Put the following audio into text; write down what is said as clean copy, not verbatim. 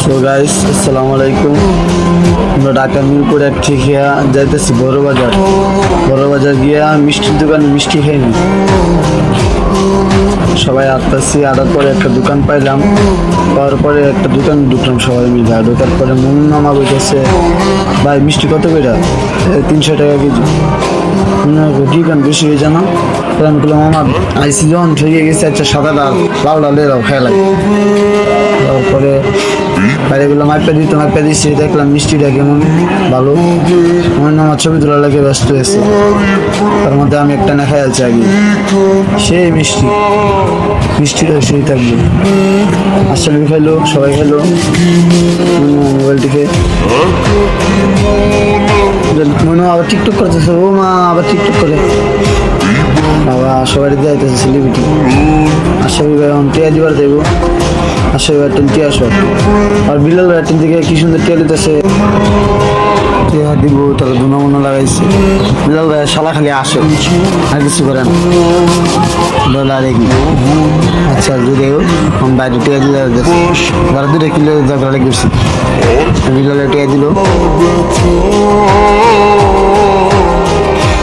So guys আসসালামু আলাইকুম। আমরা ঢাকা মিরপুর এক থেকে যাইতেছি বড় বাজার গিয়া মিষ্টির দোকানে মিষ্টি খাইনি। সবাই আসতেছি, আসার পরে একটা দোকান পাইলাম, পাওয়ার পরে একটা দোকান ঢুকলাম সবাই মিলে। ঢোকার পরে মামা বলতেছে, ভাই মিষ্টি কত করে? 300 টাকা কেজি। দোকান বেশি হয়ে জানা তখন বললাম, মামা আইসি যখন ঠেকে গেছে, আচ্ছা সাদাটা লাউ লাউ লেরাও খেলাই। তারপরে বাইরে গুলো মাইপা দিচ্ছি, দেখলাম মিষ্টিটা কেমন ভালো। আমার ছবি তোলার লাগে ব্যস্ত হয়েছে, তার মধ্যে আমি একটা না খাই আছি আগে। সেই মিষ্টিটা সেই থাকবে। আসলে খাইলো, সবাই খাইলো মোবাইলটিকে। মনে আবার টিকটক করতেছে, ও মা আবার টিকটক করে বাবা সবাই যাইতেছে সেলিব্রিটি। আশাবি ভাই এখন টিয়া দিবার দেবো, আশাবি ভাই টিয়া আসো। আর বিলাল ভাই থেকে কি সুন্দর টিয়া দিতেছে, টিয়া দিব। তাহলে দুনা মনে লাগাইছে বিলাল ভাই, শালা খালি আসে আর কিছু করে না। ডলার কি আচ্ছা যদি এখন বাইরে টিয়া দিলে যারা 2 কিলো ঝগড়া লেগেছি, বিলাল টিয়া দিল।